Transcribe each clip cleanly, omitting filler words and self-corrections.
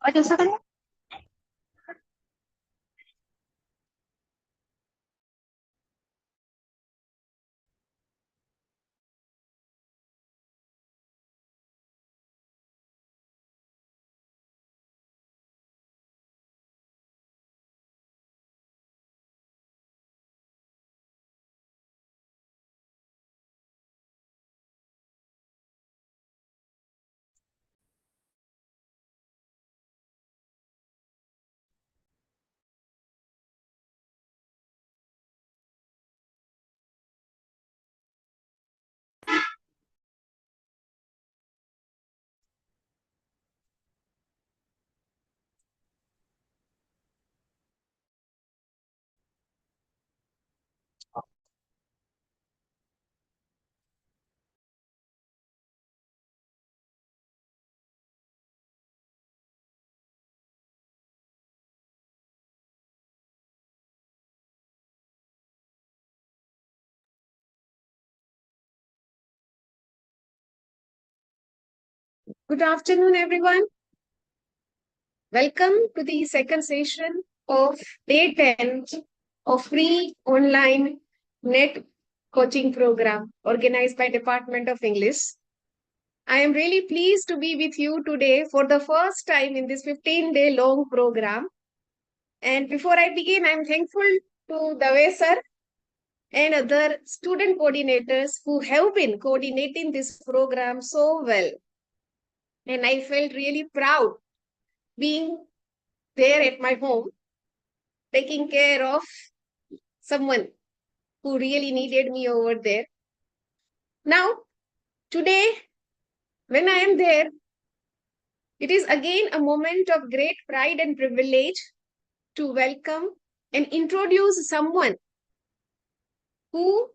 और ऐसा करें। Good afternoon, everyone. Welcome to the second session of day 10 of free online net coaching program organized by Department of English. I am really pleased to be with you today for the first time in this 15-day long program. And before I begin, I'm thankful to Dave sir and other student coordinators who have been coordinating this program so well. And I felt really proud being there at my home, taking care of someone who really needed me over there. Now, today, when I am there, it is again a moment of great pride and privilege to welcome and introduce someone who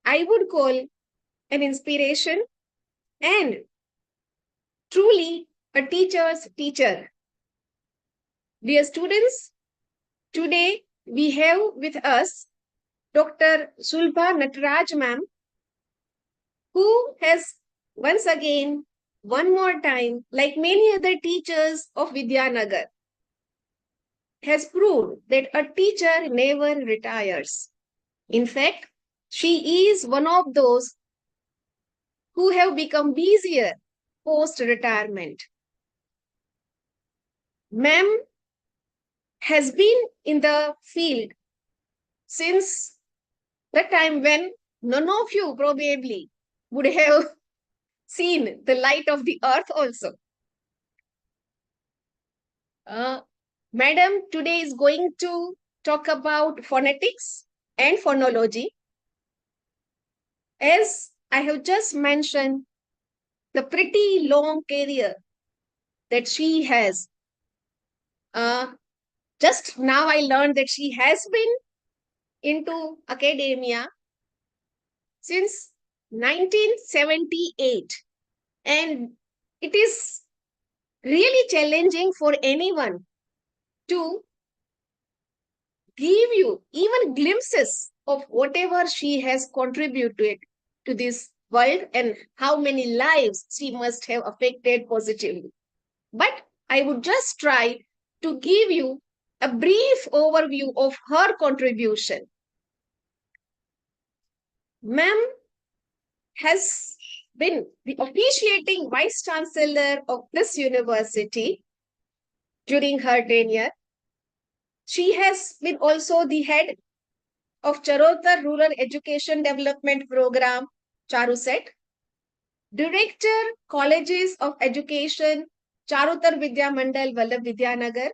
I would call an inspiration and truly a teacher's teacher. Dear students, today we have with us Dr. Sulbha Nataraj ma'am, who has once again, one more time, like many other teachers of Vidyanagar, has proved that a teacher never retires. In fact, she is one of those who have become busier post retirement. Ma'am has been in the field since the time when none of you probably would have seen the light of the earth also. Uh, Madam today is going to talk about phonetics and phonology. As I have just mentioned, the pretty long career that she has. Just now I learned that she has been into academia since 1978. And it is really challenging for anyone to give you even glimpses of whatever she has contributed to this world and how many lives she must have affected positively. But I would just try to give you a brief overview of her contribution. Ma'am has been the officiating vice chancellor of this university during her tenure. She has been also the head of Charotar Rural Education Development Program, Charuset, Director, Colleges of Education, Charutar Vidya Mandal, Vallabh Vidyanagar,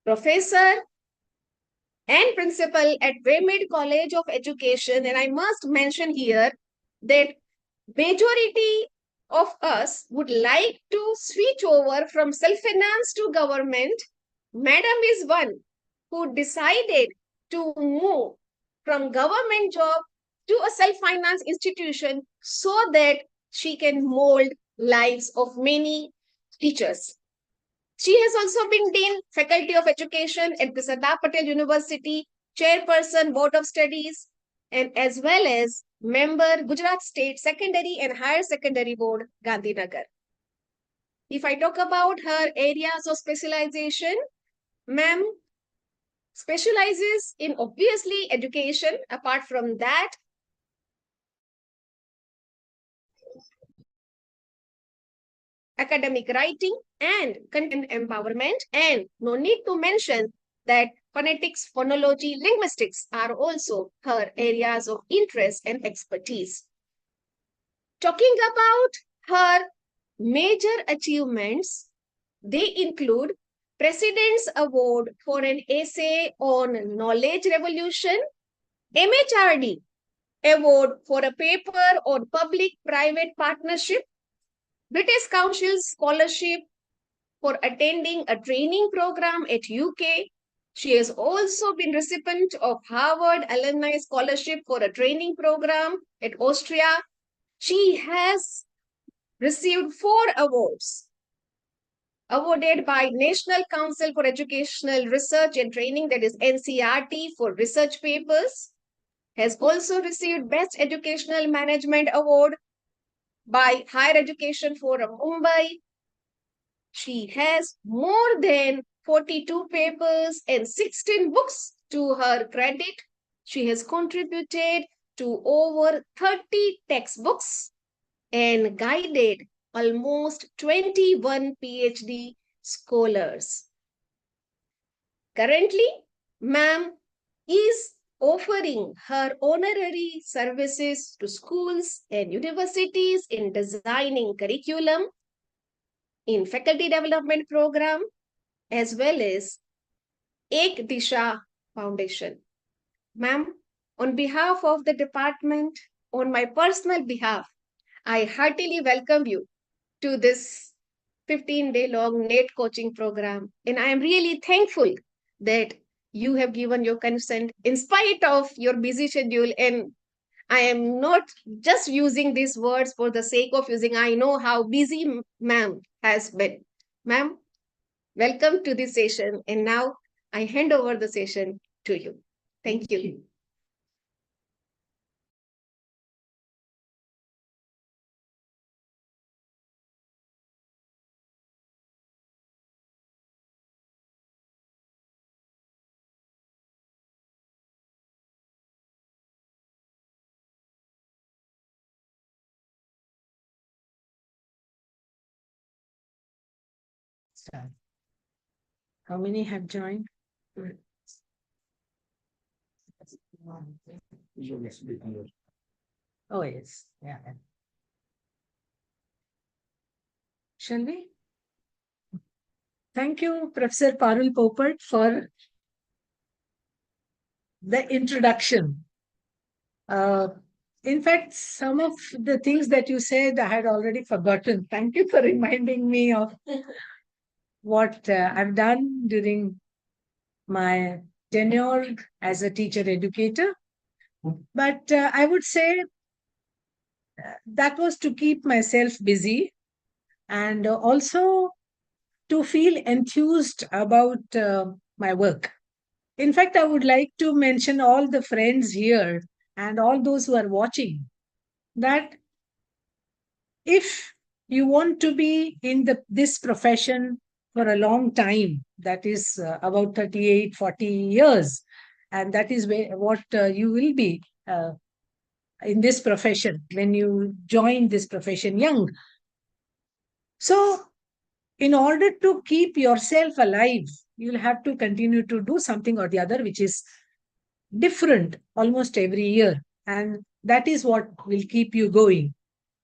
Professor and Principal at Waymead College of Education. And I must mention here that majority of us would like to switch over from self-finance to government. Madam is one who decided to move from government job to a self-finance institution so that she can mold lives of many teachers. She has also been Dean, Faculty of Education at the Sardar Patel University, Chairperson, Board of Studies, and as well as member Gujarat State Secondary and Higher Secondary Board, Gandhinagar. If I talk about her areas of specialization, ma'am specializes in obviously education. Apart from that, academic writing and content empowerment. And no need to mention that phonetics, phonology, linguistics are also her areas of interest and expertise. Talking about her major achievements, they include President's Award for an essay on knowledge revolution, MHRD Award for a paper on public-private partnership, British Council Scholarship for attending a training program at UK. She has also been recipient of Harvard Alumni Scholarship for a training program at Austria. She has received 4 awards awarded by National Council for Educational Research and Training, that is NCRT, for research papers. Has also received Best Educational Management Award by Higher Education Forum Mumbai. She has more than 42 papers and 16 books to her credit. She has contributed to over 30 textbooks and guided almost 21 PhD scholars. Currently, ma'am is offering her honorary services to schools and universities in designing curriculum, in faculty development program, as well as Ek Disha Foundation. Ma'am, on behalf of the department, on my personal behalf, I heartily welcome you to this 15-day long NET coaching program. And I am really thankful that you have given your consent in spite of your busy schedule. And I am not just using these words for the sake of using. I know how busy ma'am has been. Ma'am, welcome to this session. And now I hand over the session to you. Thank you. Start. How many have joined? Oh, yes. Yeah. Shall we? Thank you, Professor Parul Popert, for the introduction. In fact, some of the things that you said, I had already forgotten. Thank you for reminding me of what I've done during my tenure as a teacher educator. But I would say that was to keep myself busy and also to feel enthused about my work. In fact, I would like to mention all the friends here and all those who are watching that if you want to be in this profession for a long time, that is about 38, 40 years, and that is what you will be in this profession when you join this profession young. So, in order to keep yourself alive, you'll have to continue to do something or the other, which is different almost every year. And that is what will keep you going.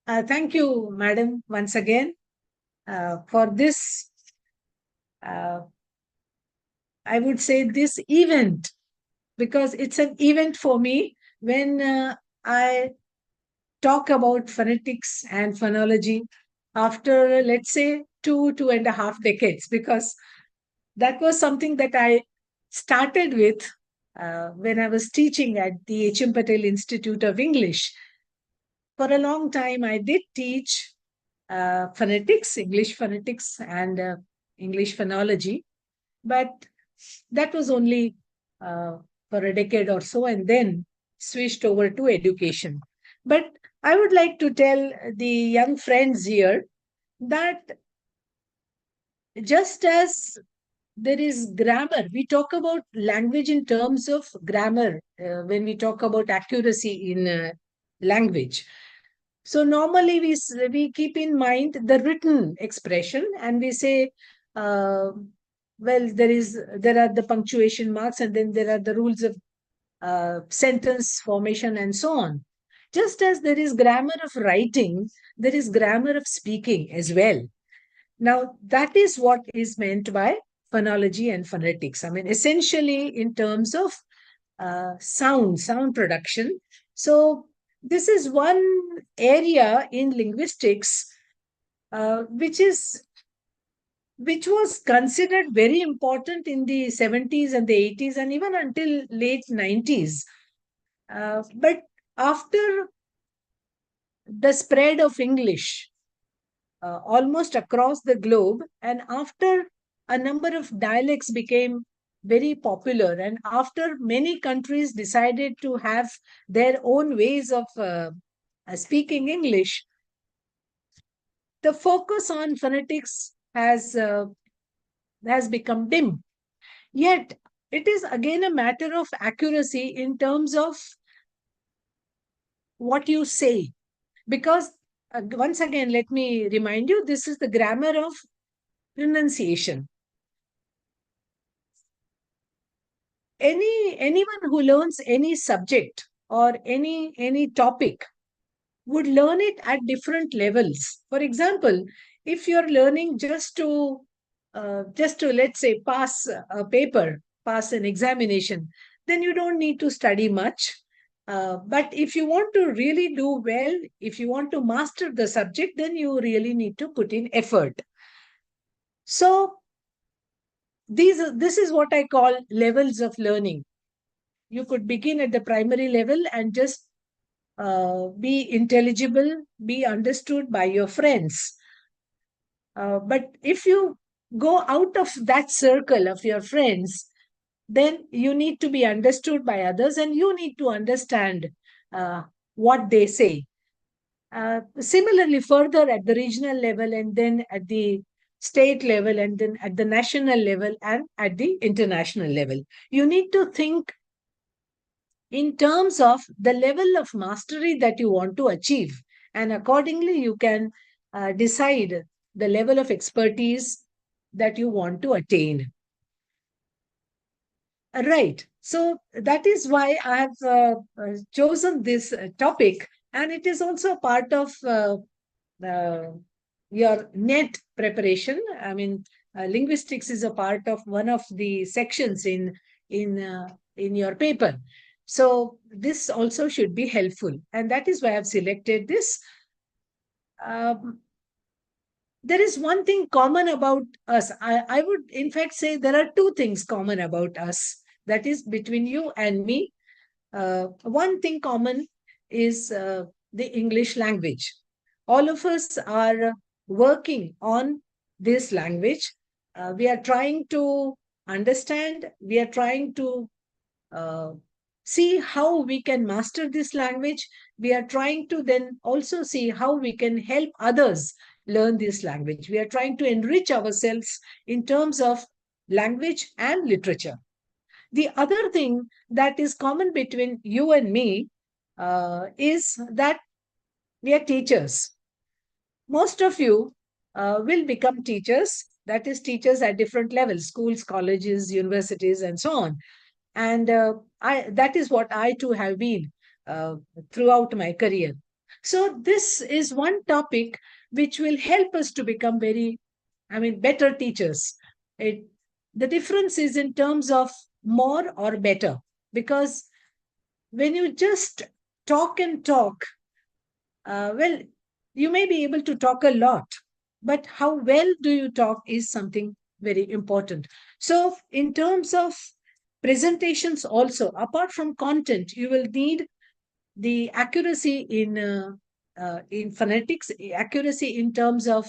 Thank you, madam, once again for this, I would say, this event, because it's an event for me when I talk about phonetics and phonology after, let's say, 2.5 decades, because that was something that I started with when I was teaching at the H.M. Patel Institute of English. For a long time, I did teach phonetics, English phonetics, and English phonology, but that was only for a decade or so, and then switched over to education. But I would like to tell the young friends here that just as there is grammar, we talk about language in terms of grammar when we talk about accuracy in language. So normally we keep in mind the written expression and we say, uh, well, there are the punctuation marks and then there are the rules of sentence formation and so on. Just as there is grammar of writing, there is grammar of speaking as well. Now, that is what is meant by phonology and phonetics. I mean, essentially in terms of sound production. So, this is one area in linguistics which was considered very important in the 70s and the 80s and even until late 90s. But after the spread of English almost across the globe, and after a number of dialects became very popular, and after many countries decided to have their own ways of speaking English, the focus on phonetics has become dim. Yet, it is again a matter of accuracy in terms of what you say. Because, once again, let me remind you, this is the grammar of pronunciation. Anyone who learns any subject or any topic would learn it at different levels. For example, if you're learning just to let's say pass a paper, pass an examination, then you don't need to study much. But if you want to really do well, if you want to master the subject, then you really need to put in effort. So this is what I call levels of learning. You could begin at the primary level and just be intelligible, be understood by your friends. But if you go out of that circle of your friends, then you need to be understood by others and you need to understand uh, what they say. Similarly, further at the regional level and then at the state level and then at the national level and at the international level, you need to think in terms of the level of mastery that you want to achieve. And accordingly, you can decide the level of expertise that you want to attain. Right. So that is why I have chosen this topic. And it is also part of uh, your net preparation. I mean, linguistics is a part of one of the sections in your paper. So this also should be helpful, and that is why I've selected this. Um, there is one thing common about us. I would, in fact, say there are two things common about us. That is between you and me. One thing common is the English language. All of us are working on this language. We are trying to understand, we are trying to uh, see how we can master this language. We are trying to then also see how we can help others learn this language. We are trying to enrich ourselves in terms of language and literature. The other thing that is common between you and me is that we are teachers. Most of you will become teachers, that is, teachers at different levels, schools, colleges, universities, and so on. And that is what I too have been throughout my career. So, this is one topic which will help us to become better teachers. It, the difference is in terms of more or better, because when you just talk and talk, well, you may be able to talk a lot, but how well do you talk is something very important. So, in terms of presentations, also, apart from content, you will need the accuracy in phonetics, accuracy in terms of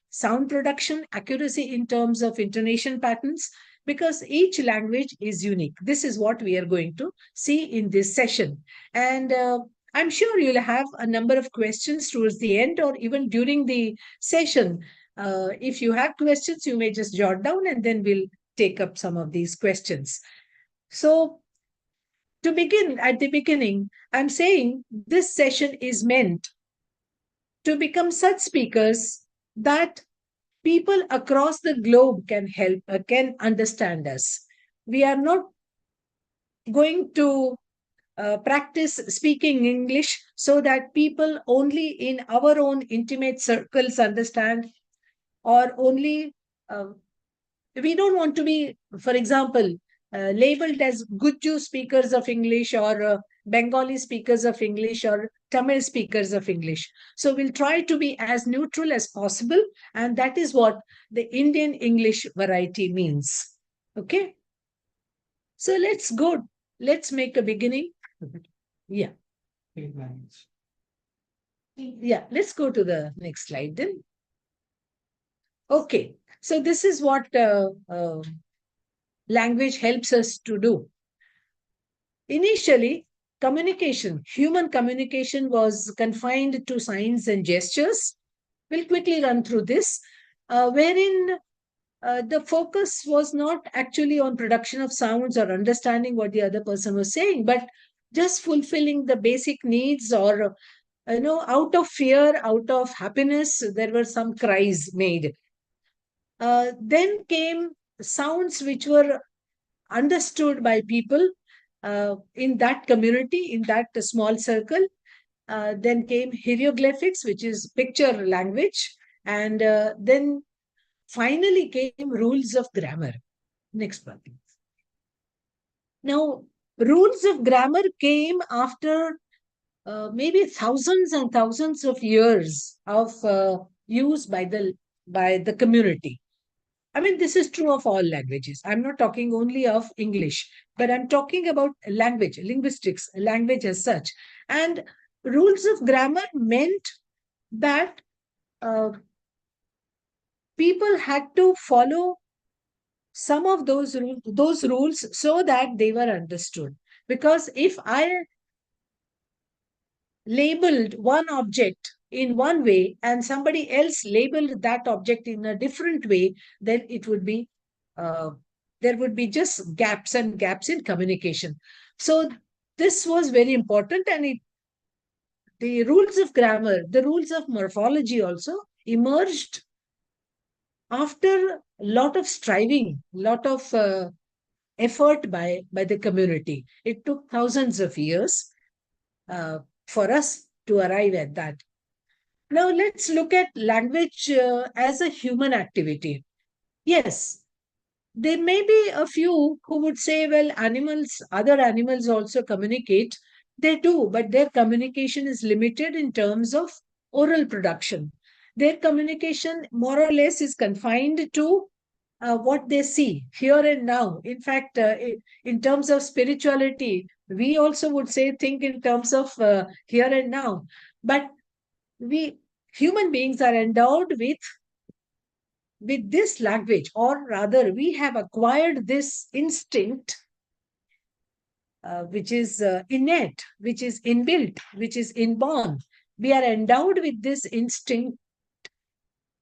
sound production, accuracy in terms of intonation patterns, because each language is unique. This is what we are going to see in this session. And I'm sure you'll have a number of questions towards the end or even during the session. If you have questions, you may just jot down and then we'll take up some of these questions. So, to begin at the beginning, I'm saying this session is meant to become such speakers that people across the globe can understand us. We are not going to practice speaking English so that people only in our own intimate circles understand, or only we don't want to be, for example, labeled as Guju speakers of English, or Bengali speakers of English, or Tamil speakers of English. So we'll try to be as neutral as possible, and that is what the Indian English variety means. Okay. So let's go. Let's make a beginning. Yeah. Yeah, let's go to the next slide then. Okay, so this is what language helps us to do. Initially, human communication was confined to signs and gestures. We'll quickly run through this, wherein the focus was not actually on production of sounds or understanding what the other person was saying, but just fulfilling the basic needs, or out of fear, out of happiness, there were some cries made. Then came sounds which were understood by people in that community, in that small circle. Then came hieroglyphics, which is picture language. And then finally came rules of grammar. Next one, please. Now, rules of grammar came after maybe thousands and thousands of years of use by the community. I mean, this is true of all languages. I'm not talking only of English, but I'm talking about language, linguistics, language as such. And rules of grammar meant that people had to follow some of those rules so that they were understood. Because if I labeled one object in one way and somebody else labeled that object in a different way, then it would be there would be just gaps and gaps in communication. So this was very important, and the rules of grammar, the rules of morphology also emerged after a lot of striving, lot of effort by the community. It took thousands of years for us to arrive at that. Now let's look at language as a human activity. Yes, there may be a few who would say, well, other animals also communicate. They do, but their communication is limited in terms of oral production. Their communication, more or less, is confined to what they see here and now. In fact, in terms of spirituality, we also would say, think in terms of here and now. But we human beings are endowed with this language, or rather we have acquired this instinct, which is innate, which is inbuilt, which is inborn. We are endowed with this instinct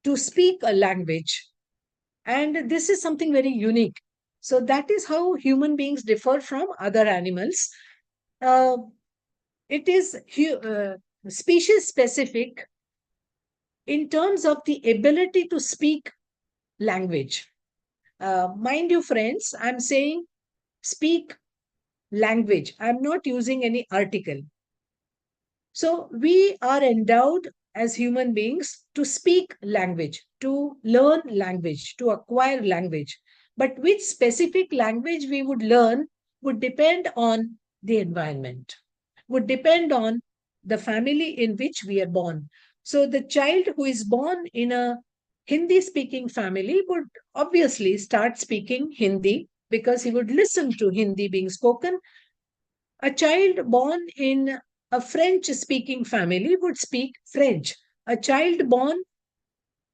to speak a language, and this is something very unique. So that is how human beings differ from other animals. uh, it is species specific in terms of the ability to speak language. Mind you, friends, I'm saying speak language. I'm not using any article. So we are endowed as human beings to speak language, to learn language, to acquire language. But which specific language we would learn would depend on the environment, would depend on the family in which we are born. So the child who is born in a Hindi speaking family would obviously start speaking Hindi because he would listen to Hindi being spoken. A child born in a French speaking family would speak French. A child born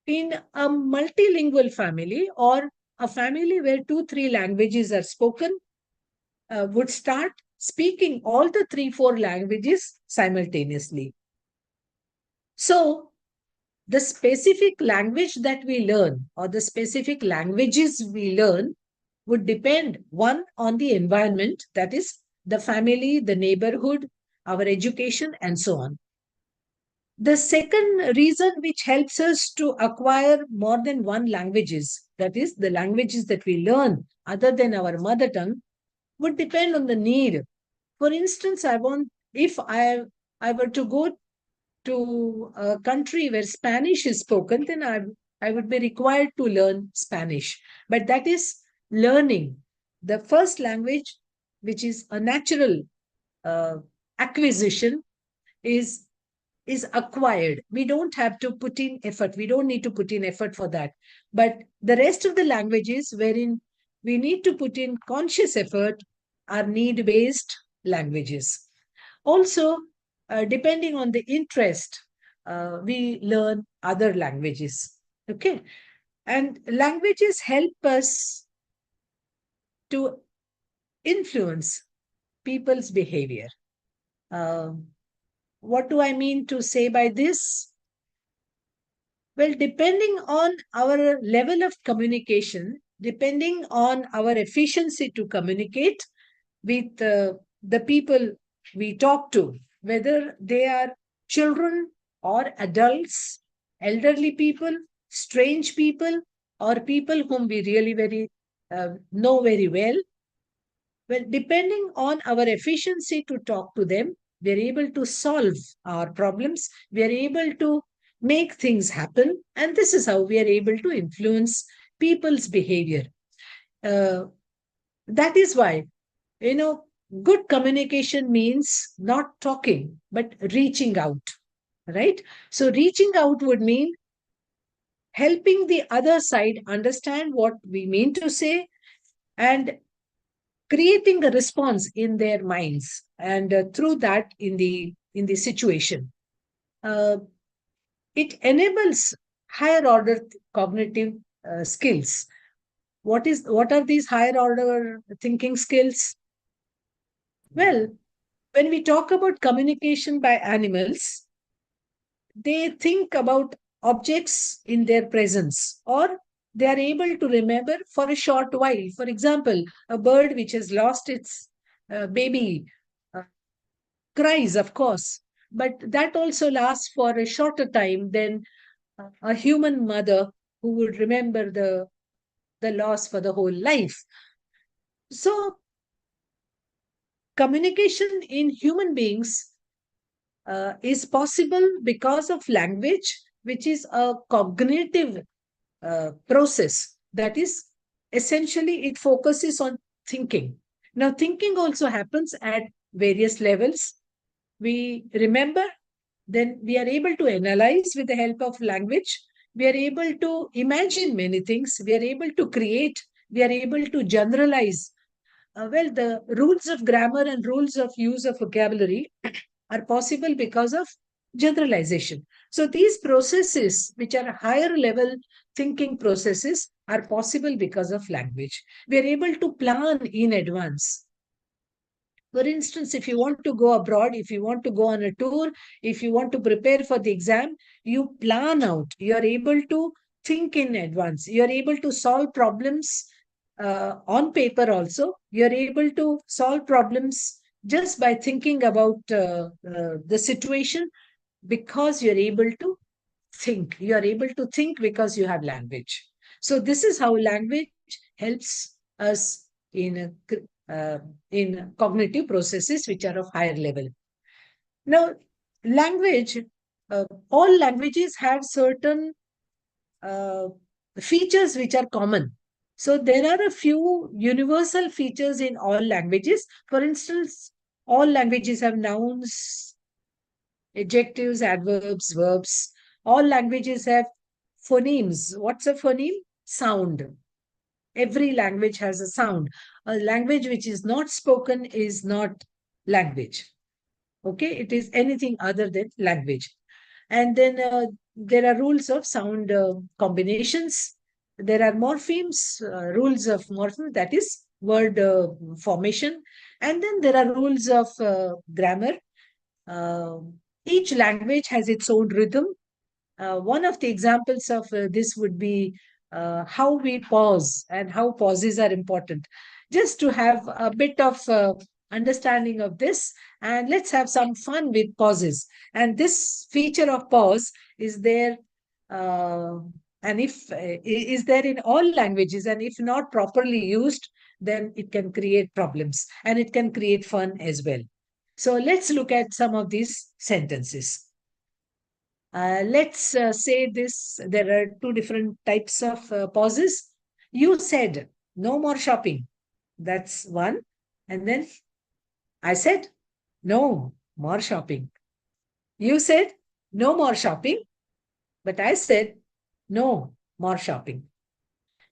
in a multilingual family, or a family where 2, 3 languages are spoken, would start speaking all the 3, 4 languages simultaneously. So the specific language that we learn or the specific languages we learn would depend, one, on the environment, that is, the family, the neighborhood, our education, and so on. The second reason which helps us to acquire more than one languages, that is, the languages that we learn other than our mother tongue, would depend on the need. For instance, if I were to go to a country where Spanish is spoken, then I would be required to learn Spanish. But that is learning. The first language, which is a natural uh, acquisition, is acquired. We don't have to put in effort. We don't need to put in effort for that. But the rest of the languages wherein we need to put in conscious effort are need-based languages. Also, depending on the interest, we learn other languages. Okay. And languages help us to influence people's behavior. What do I mean to say by this? Well, depending on our level of communication, depending on our efficiency to communicate with the people we talk to, whether they are children or adults, elderly people, strange people, or people whom we really very know very well. Well, depending on our efficiency to talk to them, we are able to solve our problems. We are able to make things happen. And this is how we are able to influence people's behavior. That is why, good communication means not talking, but reaching out, right? So, reaching out would mean helping the other side understand what we mean to say and creating a response in their minds, and through that in the situation, uh, it enables higher order cognitive skills. What are these higher order thinking skills? Well, when we talk about communication by animals, they think about objects in their presence, or they are able to remember for a short while. For example, a bird which has lost its baby uh, cries, of course, but that also lasts for a shorter time than a human mother who would remember the loss for the whole life. So, communication in human beings is possible because of language, which is a cognitive process. That is, essentially, it focuses on thinking. Now, thinking also happens at various levels. We remember, then we are able to analyze with the help of language. We are able to imagine many things. We are able to create. We are able to generalize. Well, the rules of grammar and rules of use of vocabulary are possible because of generalization. So these processes, which are higher level thinking processes, are possible because of language. We are able to plan in advance. For instance, if you want to go abroad, if you want to go on a tour, if you want to prepare for the exam, you plan out. You are able to think in advance. You are able to solve problems on paper also. You are able to solve problems just by thinking about the situation, because you're able to think. You are able to think because you have language. So this is how language helps us in cognitive processes which are of higher level. Now, language, all languages have certain uh, features which are common. So there are a few universal features in all languages. For instance, all languages have nouns, adjectives, adverbs, verbs. All languages have phonemes. What's a phoneme? Sound. Every language has a sound. A language which is not spoken is not language. Okay, it is anything other than language. And then there are rules of sound combinations. There are morphemes, rules of morphem, that is word formation. And then there are rules of grammar. Uh, each language has its own rhythm. One of the examples of this would be how we pause and how pauses are important. Just to have a bit of understanding of this, and let's have some fun with pauses. And this feature of pause is there, uh, and if is there in all languages, and if not properly used, then it can create problems and it can create fun as well. So let's look at some of these sentences. Let's say this. There are two different types of pauses. You said, no more shopping. That's one. And then I said, no more shopping. You said, no more shopping. But I said, no more shopping.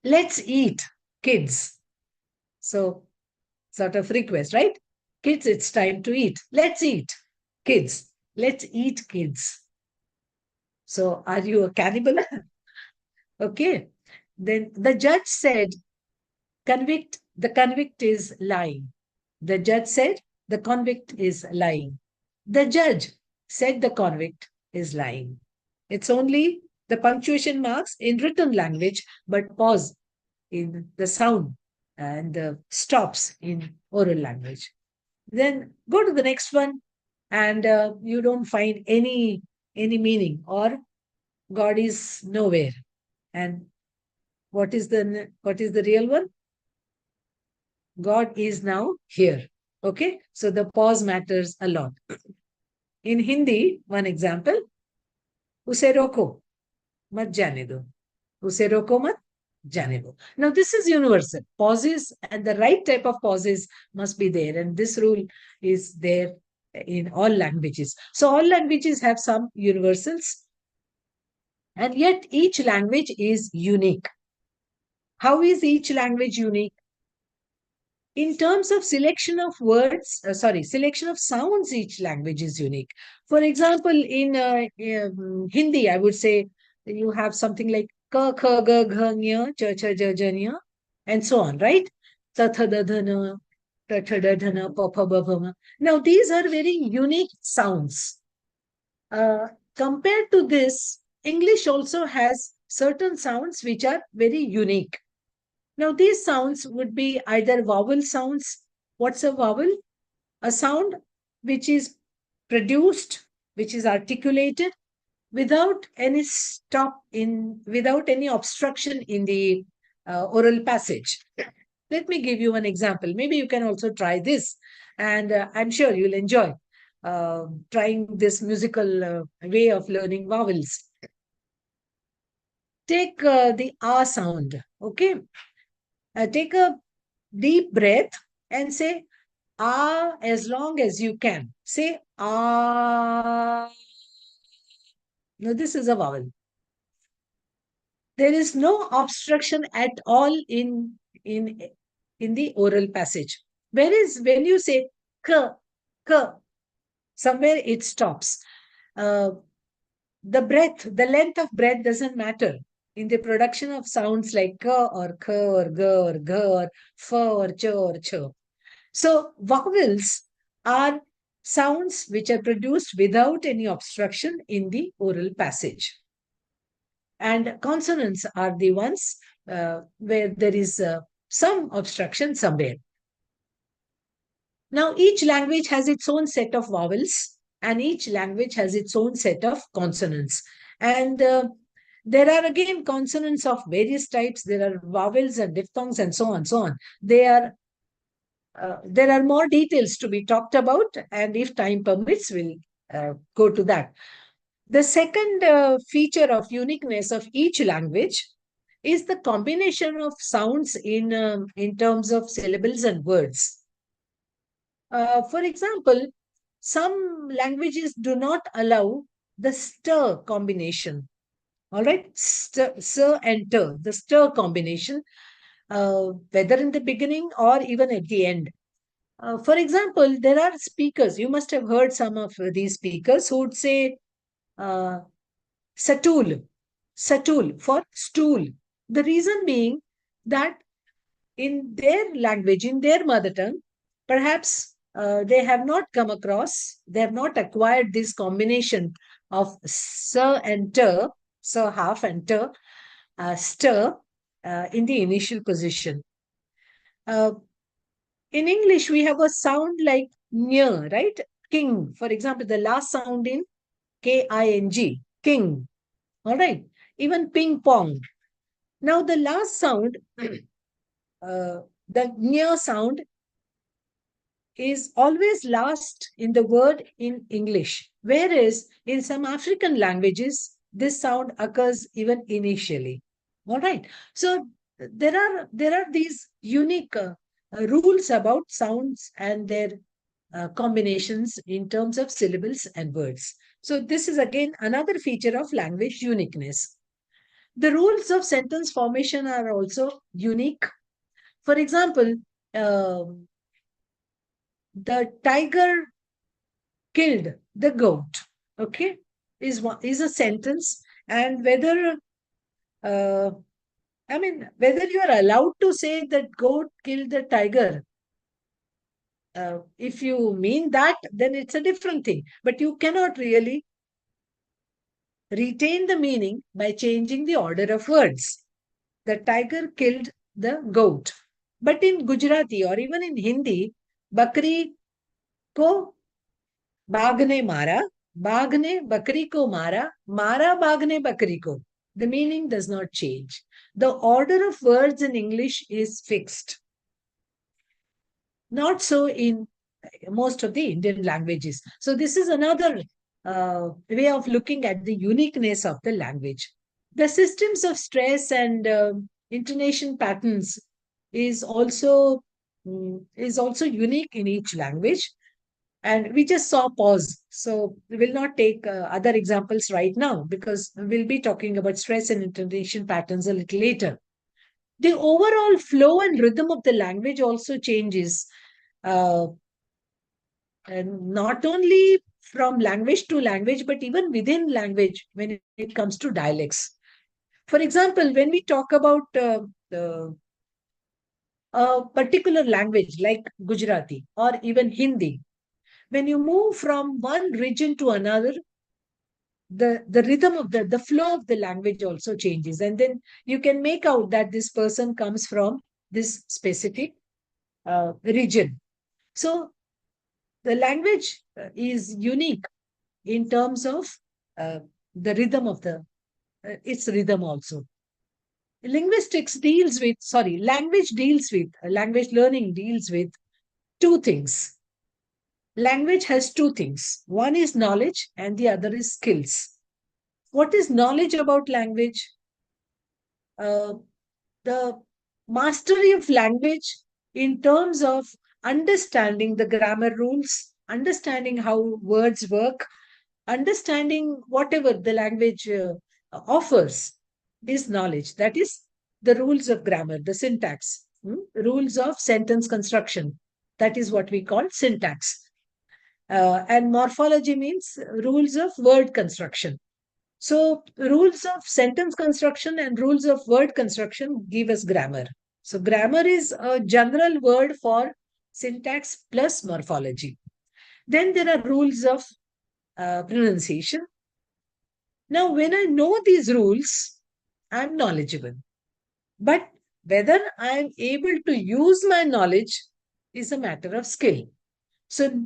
Let's eat, kids. So, sort of request, right? Kids, it's time to eat. Let's eat, kids. Let's eat, kids. So, are you a cannibal? Okay. Then the judge said, the convict is lying. The judge said, the convict is lying. The judge said the convict is lying. It's only the punctuation marks in written language, but pause in the sound and the stops in oral language. Then go to the next one, and you don't find any meaning, or God is nowhere. And what is the real one? God is now here. Okay, so the pause matters a lot. In Hindi, one example, उसे रोको मत जाने दो. उसे रोको मत जाने दो. Now this is universal. Pauses and the right type of pauses must be there, and this rule is there in all languages. So all languages have some universals, and yet each language is unique. How is each language unique? In terms of selection of words, selection of sounds, each language is unique. For example, in Hindi, I would say you have something like ka, kha, ga, gha, nya, cha, cha, ja, ja, nya, and so on, right? Ta, tha, da, dha, na, ta, tha, da, dha, na, pa, pha, ba, bha, ma. Now, these are very unique sounds. Compared to this, English also has certain sounds which are very unique. Now, these sounds would be either vowel sounds. What's a vowel? A sound which is produced, which is articulated without any without any obstruction in the oral passage. Let me give you an example. Maybe you can also try this, and I'm sure you'll enjoy trying this musical way of learning vowels. Take the ah sound, okay? Take a deep breath and say ah as long as you can. Say ah. Now, this is a vowel. There is no obstruction at all in the oral passage. Whereas when you say k, k, somewhere it stops. The length of breath doesn't matter in the production of sounds like ka or k or g or g or f or ch or ch. So vowels are sounds which are produced without any obstruction in the oral passage. And consonants are the ones where there is some obstruction somewhere. Now, each language has its own set of vowels, and each language has its own set of consonants. And there are again consonants of various types. There are vowels and diphthongs and so on, so on. There are more details to be talked about, and if time permits, we'll go to that. The second feature of uniqueness of each language is the combination of sounds in terms of syllables and words. For example, some languages do not allow the stir combination. All right, sir and ter, the stir combination, whether in the beginning or even at the end. For example, there are speakers, you must have heard some of these speakers who would say satul, satul for stool. The reason being that in their language, in their mother tongue, perhaps they have not come across, they have not acquired this combination of sir and ter, sir half and ter, stir in the initial position. Uh, in English, we have a sound like near, right? King, for example, the last sound in King, king. All right. Even ping pong. Now, the last sound, the near sound, is always last in the word in English, whereas in some African languages, this sound occurs even initially. All right. So there are these unique rules about sounds and their combinations in terms of syllables and words. So this is again another feature of language uniqueness. The rules of sentence formation are also unique. For example, um the tiger killed the goat. Okay, is a sentence, and whether uh, whether you are allowed to say that goat killed the tiger. If you mean that, then it's a different thing. But you cannot really retain the meaning by changing the order of words. The tiger killed the goat. But in Gujarati or even in Hindi, bakri ko बाघ ने मारा, बाघ ने बकरी को मारा, मारा बाघ ने बकरी को. The meaning does not change. The order of words in English is fixed. Not so in most of the Indian languages. So this is another way of looking at the uniqueness of the language. The systems of stress and intonation patterns is also is also unique in each language. And we just saw pause. So we will not take other examples right now because we'll be talking about stress and intonation patterns a little later. The overall flow and rhythm of the language also changes, uh, and not only from language to language, but even within language when it comes to dialects. For example, when we talk about a particular language like Gujarati or even Hindi, when you move from one region to another, the rhythm of the flow of the language also changes, and then you can make out that this person comes from this specific region. So the language is unique in terms of uh, the rhythm of the its rhythm also. Language learning deals with two things. Language has two things. One is knowledge and the other is skills. What is knowledge about language? Uh, the mastery of language in terms of understanding the grammar rules, understanding how words work, understanding whatever the language offers is knowledge. That is the rules of grammar, the syntax, rules of sentence construction. That is what we call syntax. And morphology means rules of word construction. So, rules of sentence construction and rules of word construction give us grammar. So, grammar is a general word for syntax plus morphology. Then there are rules of pronunciation. Now, when I know these rules, I'm knowledgeable. But whether I'm able to use my knowledge is a matter of skill. So,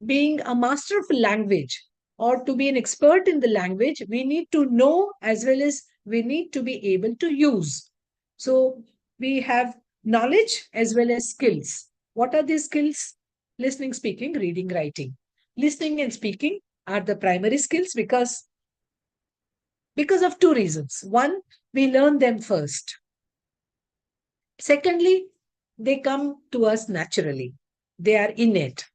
being a master of a language or to be an expert in the language, we need to know as well as we need to be able to use. So we have knowledge as well as skills. What are these skills? Listening, speaking, reading, writing. Listening and speaking are the primary skills because of two reasons. One, we learn them first. Secondly, they come to us naturally. They are innate.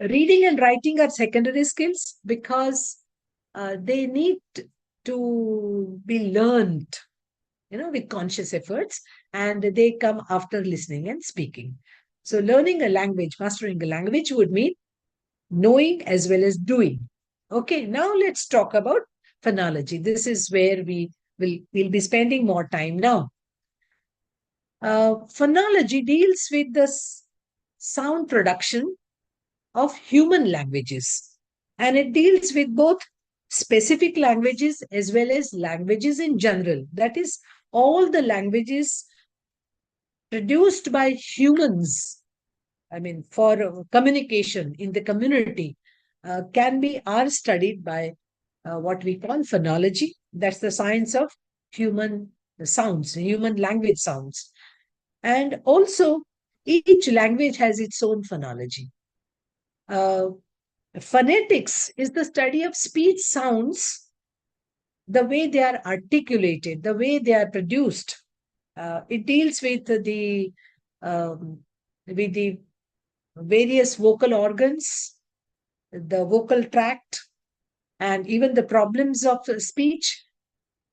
Reading and writing are secondary skills because they need to be learned, with conscious efforts, and they come after listening and speaking. So, learning a language, mastering a language would mean knowing as well as doing. Okay, now let's talk about phonology. This is where we'll be spending more time now. Phonology deals with the sound production of human languages, and it deals with both specific languages as well as languages in general. That is, all the languages produced by humans, I mean, for communication in the community, are studied by what we call phonology. That's the science of human sounds, human language sounds. And also, each language has its own phonology. Uh, Phonetics is the study of speech sounds, the way they are articulated, the way they are produced. It deals um, with the various vocal organs, the vocal tract, and even the problems of speech.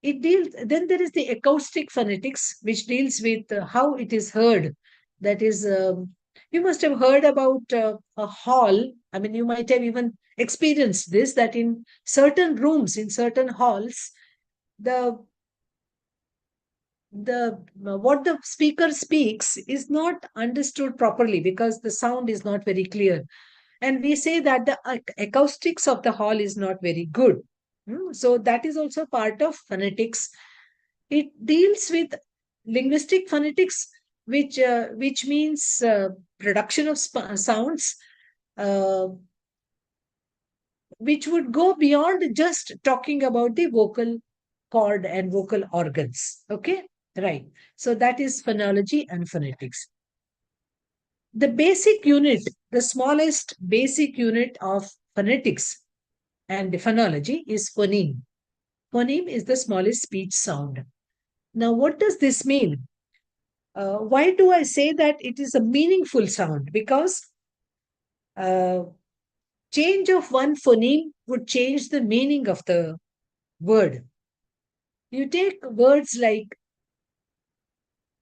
It deals. Then there is the acoustic phonetics, which deals with how it is heard. That is, you must have heard about a hall. I mean, you might have even experienced this, that in certain rooms, in certain halls, the what the speaker speaks is not understood properly because the sound is not very clear, and we say that the acoustics of the hall is not very good. So that is also part of phonetics. It deals with linguistic phonetics, which means production of sounds, uh, which would go beyond just talking about the vocal cord and vocal organs. Okay, right. So that is phonology and phonetics. The basic unit, the smallest basic unit of phonetics and phonology is phoneme. Phoneme is the smallest speech sound. Now, what does this mean? Why do I say that it is a meaningful sound? Because uh, change of one phoneme would change the meaning of the word. You take words like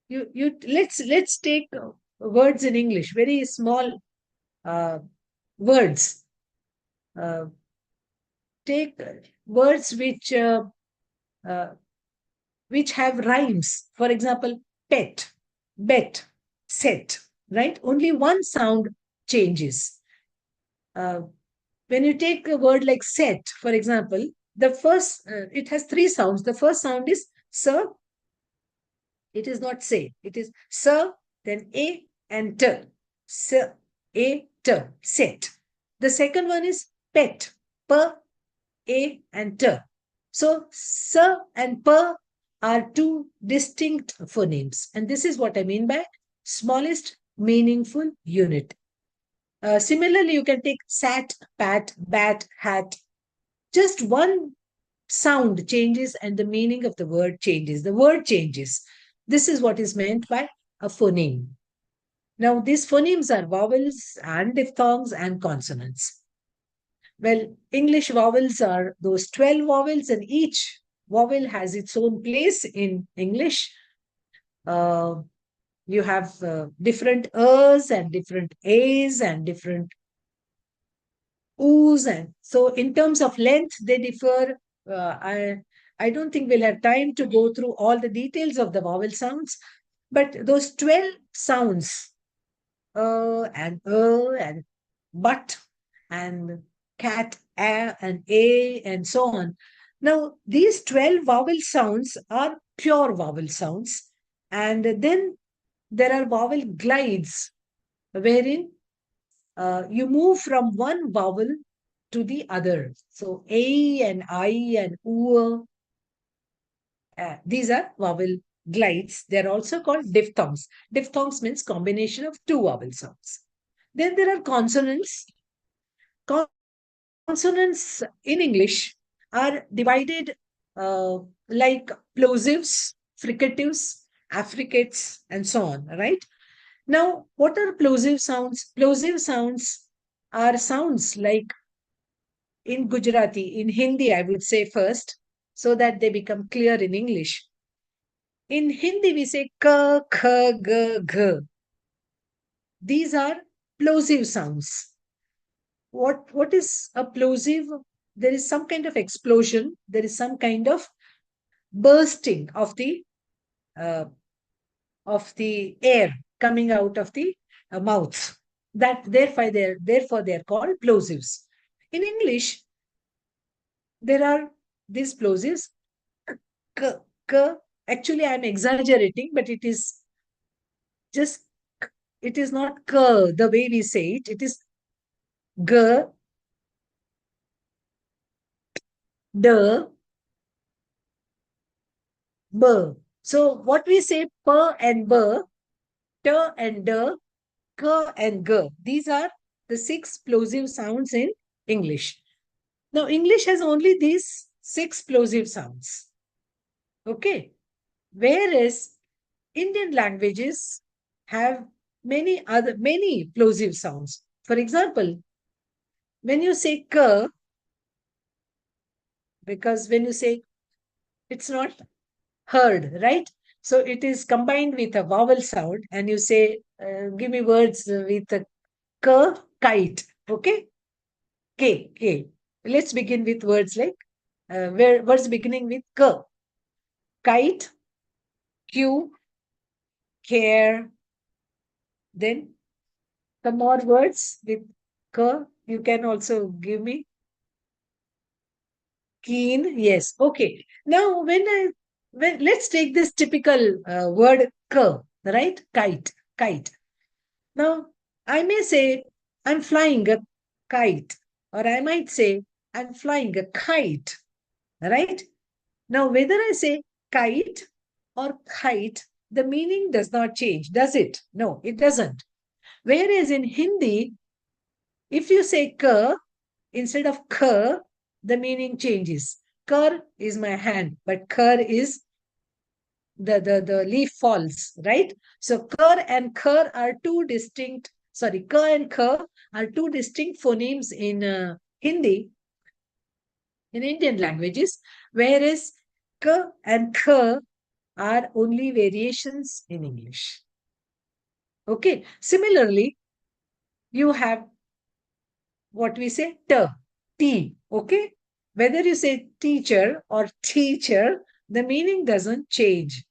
you let's take words in English, very small uh, words. Uh, Take words uh, which have rhymes. For example, pet, bet, set. Right? Only one sound changes. Uh, when you take a word like set, for example, the first it has three sounds. The first sound is sir. It is not say. It is sir, then a and t. Sir, a, t. Set. The second one is pet. Per, a, and t. So sir and per are two distinct phonemes, and this is what I mean by smallest meaningful unit. Similarly, you can take sat, pat, bat, hat. Just one sound changes and the meaning of the word changes. The word changes. This is what is meant by a phoneme. Now, these phonemes are vowels and diphthongs and consonants. Well, English vowels are those 12 vowels, and each vowel has its own place in English. Uh, you have different ers and different a's and different oohs, and so in terms of length they differ. uh, i I don't think we'll have time to go through all the details of the vowel sounds, but those 12 sounds, and but and cat, a, and a, and so on. Now these 12 vowel sounds are pure vowel sounds, and then there are vowel glides wherein you move from one vowel to the other. So A and I and U, these are vowel glides. They're also called diphthongs. Diphthongs means combination of two vowel sounds. Then there are consonants. Consonants in English are divided uh, like plosives, fricatives, affricates, and so on, right? Now, what are plosive sounds? Plosive sounds are sounds like in Gujarati, in Hindi, I would say first, so that they become clear in English. In Hindi, we say ka, kha, ga, gha. These are plosive sounds. What is a plosive? There is some kind of explosion. There is some kind of bursting of the uh, of the air coming out of the mouth. That therefore they are called plosives. In English, there are these plosives. K, k. Actually, I'm exaggerating, but it is just, it is not k the way we say it. It is g, d, b. So what we say p and b, t and d, k and g. These are the 6 plosive sounds in English. Now, English has only these 6 plosive sounds. Okay. Whereas Indian languages have many plosive sounds. For example, when you say k, because when you say, it's not heard, right? So it is combined with a vowel sound, and you say, give me words with a k, kite. Okay. K. Let's begin with words like, words beginning with k. Kite, Q, care. Then some more words with k. You can also give me keen. Yes. Okay. Now, let's take this typical word k, right? Kite. Now, I may say, I'm flying a kite, or I might say, I'm flying a kite, right? Now, whether I say kite or kite, the meaning does not change, does it? No, it doesn't. Whereas in Hindi, if you say ka instead of ka, the meaning changes. Kar is my hand, but kar is the leaf falls, right? So kar and kar are two distinct, sorry, ka and ka are two distinct phonemes in Hindi, in Indian languages, whereas k and k are only variations in English. Okay. Similarly, you have what we say t. Okay. Whether you say teacher or teacher, the meaning doesn't change.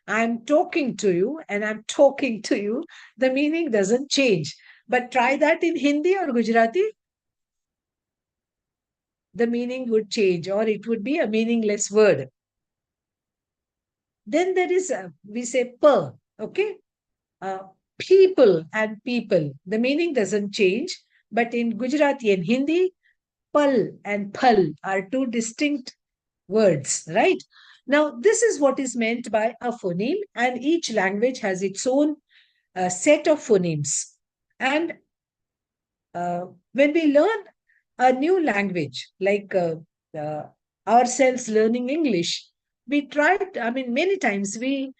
I'm talking to you and I'm talking to you. The meaning doesn't change. But try that in Hindi or Gujarati, the meaning would change, or it would be a meaningless word. Then there is, we say per, okay? People and people, the meaning doesn't change. But in Gujarati and Hindi, pal and pal are two distinct words, right? Now, this is what is meant by a phoneme, and each language has its own set of phonemes. And when we learn a new language, like ourselves learning English, we tried, I mean, many times we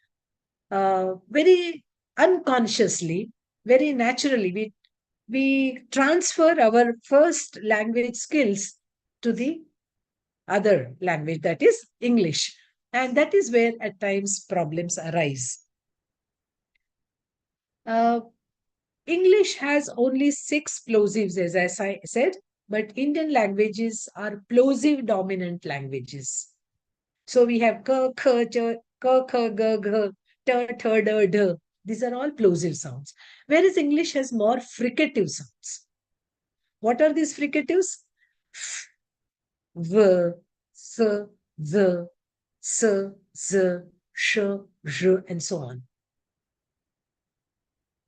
very unconsciously, very naturally, we transfer our first language skills to the other language, that is English. And that is where at times problems arise. Uh, English has only 6 plosives, as I said, but Indian languages are plosive dominant languages. So we have k, k, ch, k, k, g, g, t, th, d, d. These are all plosive sounds. Whereas English has more fricative sounds. What are these fricatives? F, v, s, z, s, z, sh, zh, and so on.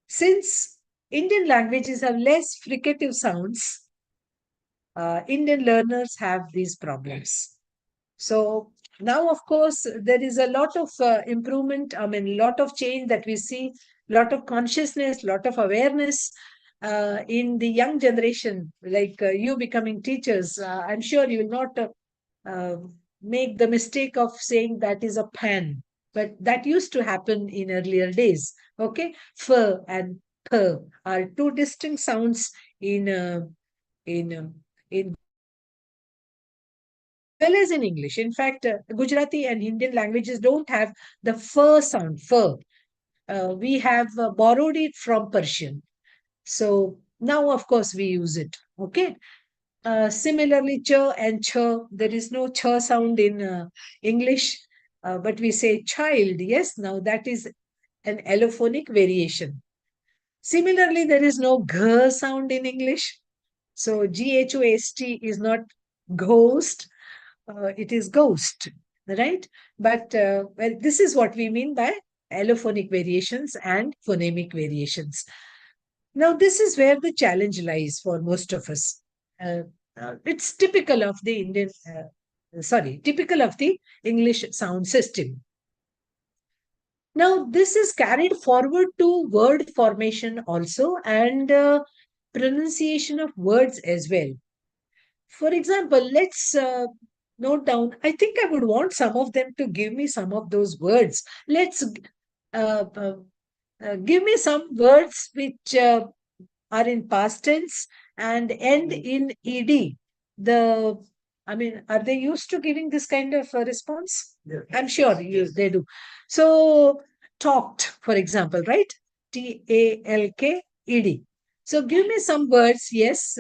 Since Indian languages have less fricative sounds, Indian learners have these problems. So now, of course, there is a lot of improvement. I mean, a lot of change that we see, lot of consciousness, lot of awareness in the young generation, like you becoming teachers. I'm sure you will not uh, make the mistake of saying that is a pen, but that used to happen in earlier days. Okay, f and p are two distinct sounds in in um, in well as in English. In fact, Gujarati and Indian languages don't have the fur sound. Fur. We have borrowed it from Persian. So now, of course, we use it. Okay. Similarly, ch and ch, there is no ch sound in English, but we say child. Yes, now that is an allophonic variation. Similarly, there is no g sound in English. So ghost is not ghost, it is ghost, right? But well, this is what we mean by allophonic variations and phonemic variations. Now, this is where the challenge lies for most of us. Uh, it's typical of the typical of the English sound system. Now, this is carried forward to word formation also and pronunciation of words as well. For example, let's note down. I think I would want some of them to give me some of those words. Let's give me some words which are in past tense and end in ed. Are they used to giving this kind of response? Yeah. I'm sure they do. So, talked, for example, right? Talked. So, give me some words. Yes.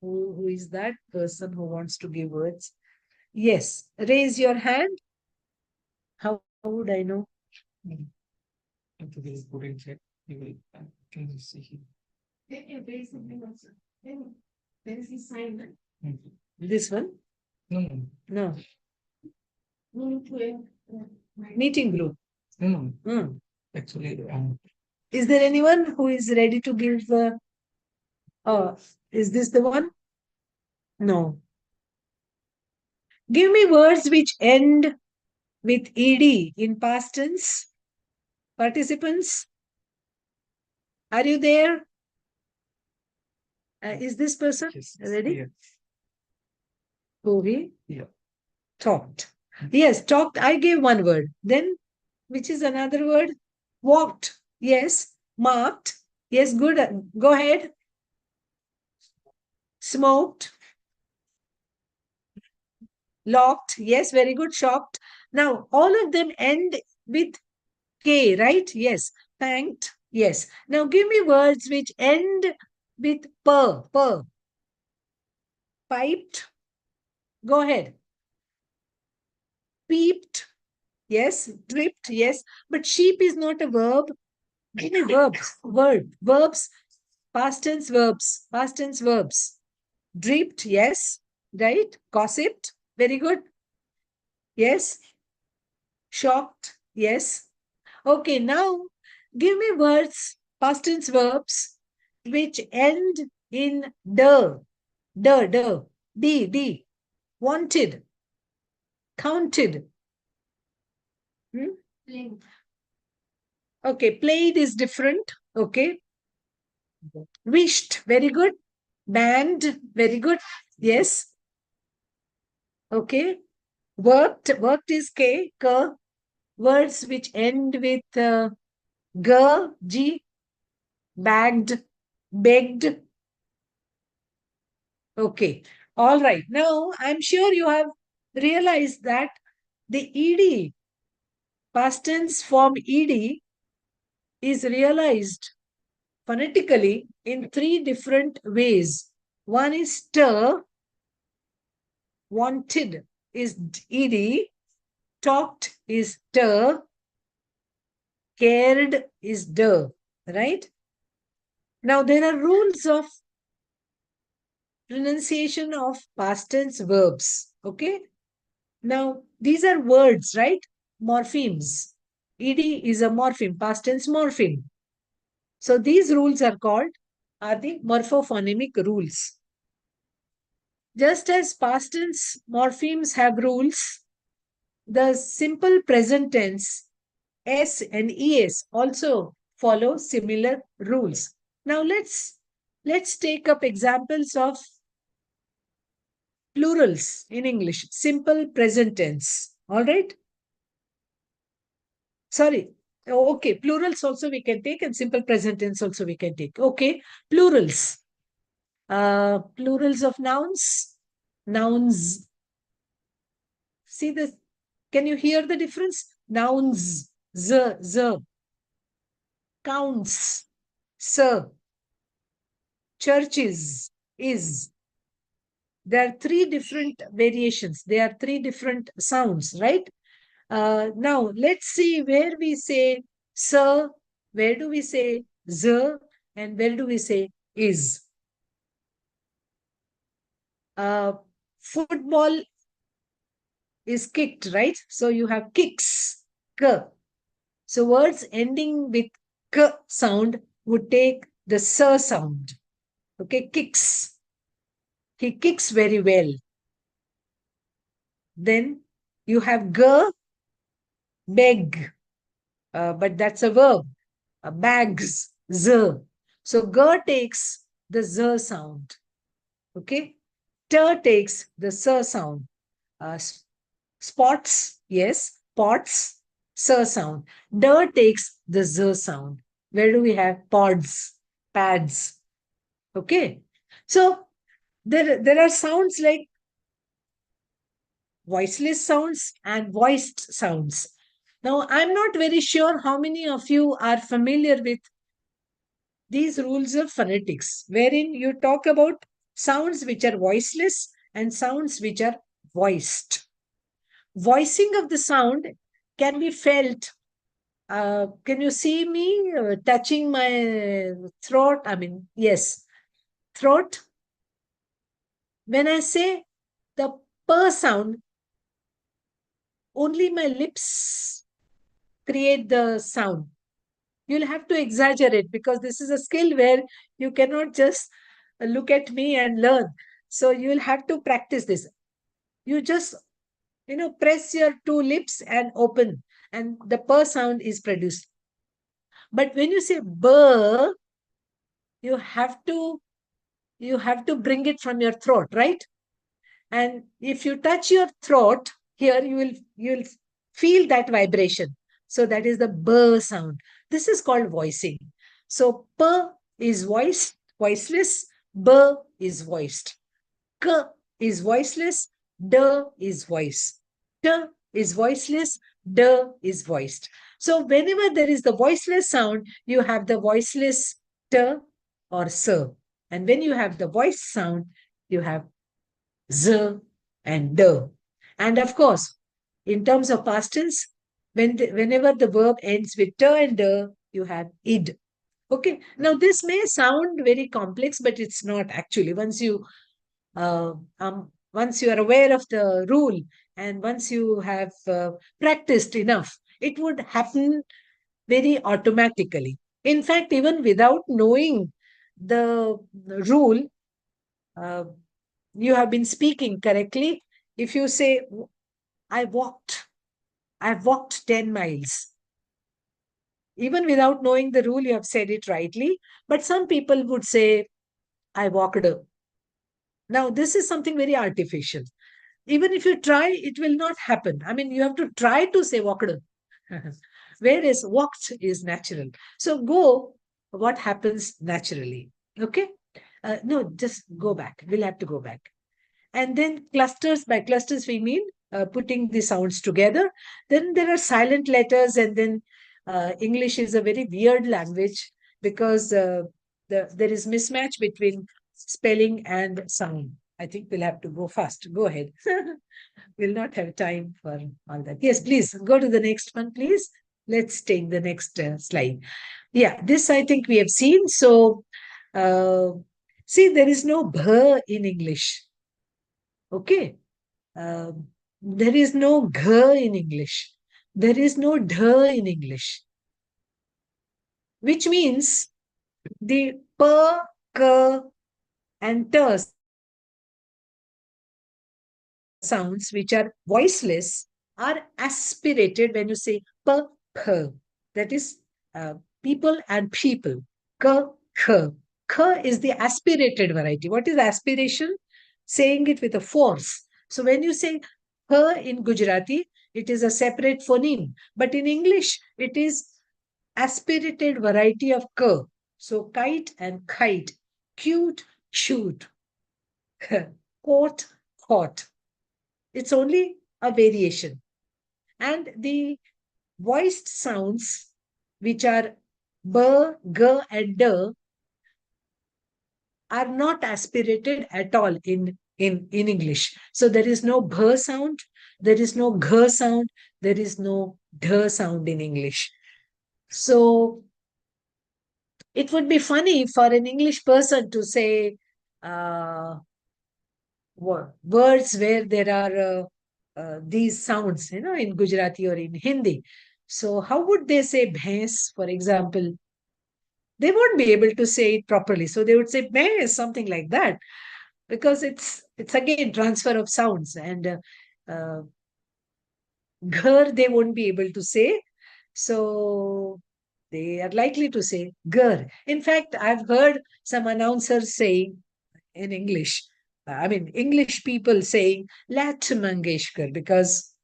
Who is that person who wants to give words? Yes. Raise your hand. How would I know? Into this wooden check, you will can you see here? There is something also. There is a sign. This one? No, No. No. Meeting group. no. Hmm. Actually, Is there anyone who is ready to give? Is this the one? No. Give me words which end with ed in past tense. Participants, are you there? Is this person yes, ready? yeah. Bhuvi? Yeah. Talked. Yes, talked. I gave one word. Then, which is another word? Walked. Yes. Marked. Yes, good. Go ahead. Smoked. Locked. Yes, very good. Shocked. Now, all of them end with K, right? Yes. Thanked. Yes. Now, give me words which end with per. Per. Piped. Go ahead. Peeped. Yes. Dripped. Yes. But sheep is not a verb. Give me verbs. Verbs. Past tense verbs. Past tense verbs. Dripped. Yes. Right. Gossiped. Very good. Yes. Shocked. Yes. Okay. Now give me words, past tense verbs, which end in d. D. Wanted. Counted. Hmm? Okay. Played is different. Okay. Wished. Very good. Banned. Very good. Yes. Okay. Worked. Worked is K. K. Words which end with g. Bagged. Begged. Okay. All right. Now, I'm sure you have realized that the ed, past tense form ed, is realized phonetically in three different ways. One is stir, wanted is ed, talked is ter, cared is der, right? Now, there are rules of pronunciation of past tense verbs. Okay. Now, these are words, right? Morphemes. Ed is a morpheme, past tense morpheme. So these rules are the morphophonemic rules. Just as past tense morphemes have rules, the simple present tense S and ES also follow similar rules. Now let's take up examples of plurals in English, simple present tense. All right. Sorry. Okay, plurals also we can take and simple present tense also we can take. Okay, plurals. Plurals of nouns. Nouns. See this? Can you hear the difference? Nouns. Z. Counts. Sir. Churches. Is. There are three different variations. There are three different sounds, right? Now, let's see where we say sir, where do we say z, and where do we say is? Football is kicked, right? So you have kicks, k. So words ending with k sound would take the s sound. Okay, kicks. He kicks very well. Then you have g, beg, but that's a verb. Bags, z. So g takes the z sound. Okay, t takes the s sound. Spots, yes, pots, s sound. D takes the z sound. Where do we have pods, pads? Okay, so there are sounds like voiceless sounds and voiced sounds. Now, I'm not very sure how many of you are familiar with these rules of phonetics, wherein you talk about sounds which are voiceless and sounds which are voiced. Voicing of the sound can be felt. Can you see me touching my throat? I mean, yes, throat. When I say the p sound, only my lips create the sound. You'll have to exaggerate because this is a skill where you cannot just look at me and learn. So you'll have to practice this. You just, press your two lips and open, and the p sound is produced. But when you say b, you have to bring it from your throat, right? And if you touch your throat here, you'll feel that vibration. So that is the b sound. This is called voicing. So p is voiced, voiceless, b is voiced, k is voiceless, d is voiced, t is voiceless, d is voiced. So whenever there is the voiceless sound, you have the voiceless t or s. And when you have the voiced sound, you have z and d. And of course, in terms of past tense, whenever the verb ends with t and d, you have id. Okay. Now this may sound very complex, but it's not actually. Once you are aware of the rule and once you have practiced enough, it would happen very automatically. In fact, even without knowing the rule, uh, you have been speaking correctly. If you say, I I've walked 10 miles. Even without knowing the rule, you have said it rightly. But some people would say, I walked. Now, this is something very artificial. Even if you try, it will not happen. I mean, you have to try to say walked. Whereas walked is natural. So go, what happens naturally. Okay? No, just go back. We'll have to go back. And then clusters, by clusters, we mean putting the sounds together. Then there are silent letters, and then English is a very weird language because there is mismatch between spelling and sound. I think we'll have to go fast. Go ahead. We'll not have time for all that. Yes, please go to the next one, please. Let's take the next slide. Yeah, this I think we have seen. So, see, there is no bh in English. Okay. There is no gh in English. There is no dh in English. Which means the p, k, and t sounds, which are voiceless, are aspirated when you say p, p. That is people and people. K, k. K is the aspirated variety. What is aspiration? Saying it with a force. So when you say her in Gujarati, it is a separate phoneme. But in English, it is aspirated variety of k. So kite and kite, cute, shoot, coat, caught. It's only a variation. And the voiced sounds, which are b, g, and d, are not aspirated at all in English. So there is no bh sound, there is no gh sound, there is no dh sound in English. So it would be funny for an English person to say words where there are these sounds, in Gujarati or in Hindi. So how would they say bhais, for example? They won't be able to say it properly. So they would say bhais, something like that, because it's again transfer of sounds, and uh, ghar they won't be able to say. So they are likely to say ghar. In fact, I've heard some announcers saying in English, I mean, English people saying Lat Mangeshkar because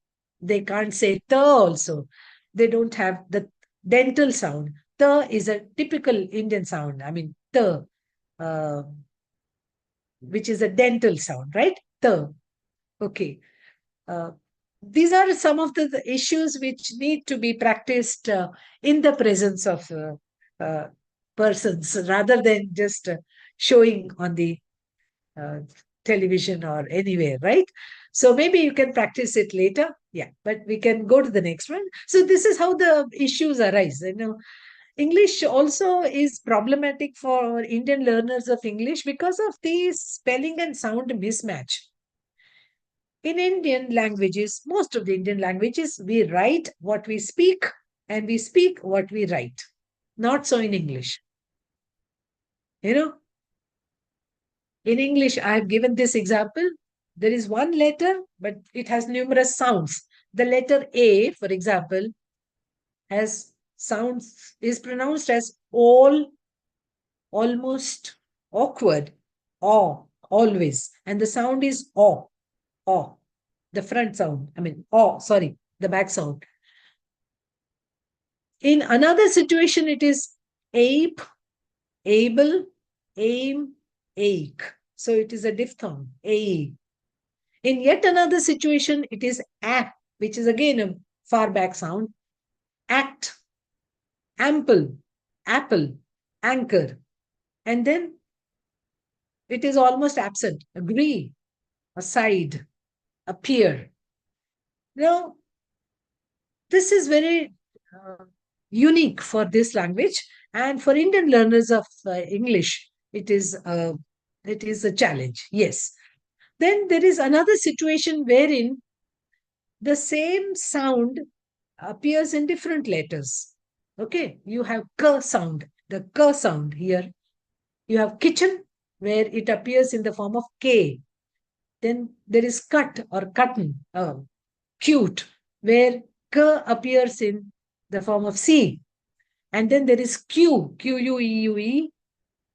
they can't say ta also. They don't have the dental sound. Ta is a typical Indian sound. I mean, ta, uh, which is a dental sound, right? Ta. Okay. Uh, these are some of the issues which need to be practiced in the presence of uh, persons rather than just showing on the uh, television or anywhere, right? So maybe you can practice it later. Yeah, but we can go to the next one. So this is how the issues arise. English also is problematic for Indian learners of English because of the spelling and sound mismatch. In Indian languages, most of the Indian languages, we write what we speak and we speak what we write. Not so in English. You know, in English, I have given this example. There is one letter, but it has numerous sounds. The letter A, for example, has sounds, is pronounced as all, almost, awkward, aw, always. And the sound is aw, aw, the front sound. I mean, aw, sorry, the back sound. In another situation, it is ape, able, aim, ache. So it is a diphthong, a. In yet another situation, it is a, which is again a far back sound, act, ample, apple, anchor. And then it is almost absent, agree, aside, appear. Now, this is very unique for this language. And for Indian learners of English, it is a challenge. Yes. Then there is another situation wherein the same sound appears in different letters. Okay, you have k sound, the k sound here. You have kitchen, where it appears in the form of k. Then there is cut or cotton, cute, where k appears in the form of c. And then there is q, q-u-e-u-e,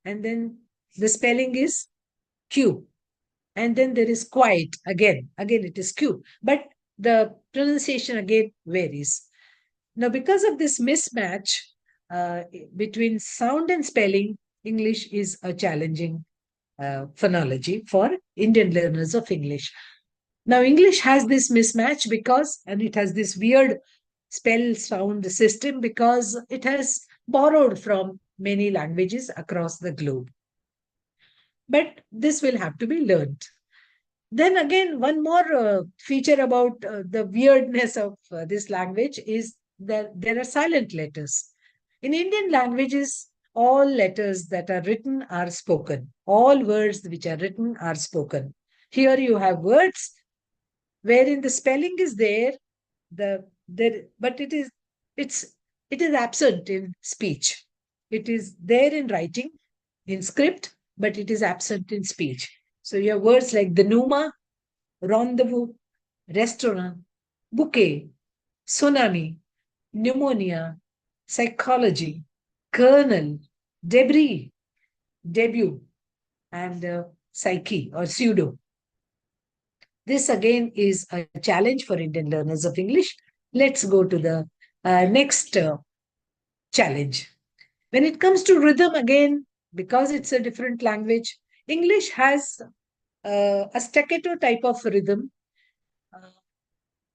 and then the spelling is q. And then there is quiet again it is q, but the pronunciation again varies. Now because of this mismatch between sound and spelling, English is a challenging phonology for Indian learners of English. Now English has this mismatch because, and it has this weird spell sound system because it has borrowed from many languages across the globe, but this will have to be learned. Then again, one more feature about the weirdness of this language is that there are silent letters. In Indian languages, all letters that are written are spoken. All words which are written are spoken. Here you have words wherein the spelling is there, but it's it is absent in speech. It is there in writing, in script, but it is absent in speech. So you have words like the Numa, rendezvous, restaurant, bouquet, tsunami, pneumonia, psychology, kernel, debris, debut, and psyche or pseudo. This again is a challenge for Indian learners of English. Let's go to the next challenge. When it comes to rhythm, again, because it's a different language, English has a staccato type of rhythm.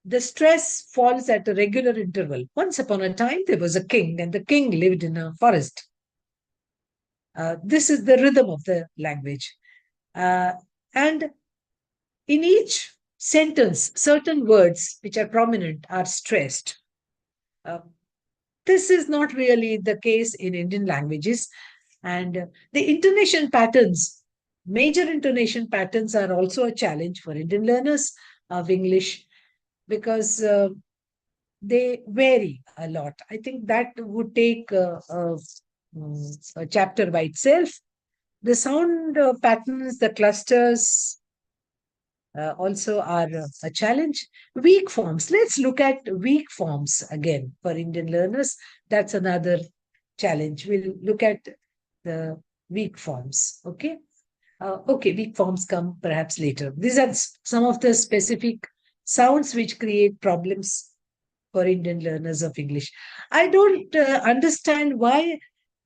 The stress falls at a regular interval. Once upon a time, there was a king, and the king lived in a forest. This is the rhythm of the language. And in each sentence, certain words which are prominent are stressed. Uh, this is not really the case in Indian languages. And the intonation patterns, major intonation patterns are also a challenge for Indian learners of English because they vary a lot. I think that would take a chapter by itself. The sound patterns, the clusters also are a challenge. Weak forms. Let's look at weak forms again for Indian learners. That's another challenge. We'll look at the weak forms. Okay. Okay, weak forms come perhaps later. These are some of the specific sounds which create problems for Indian learners of English. I don't understand why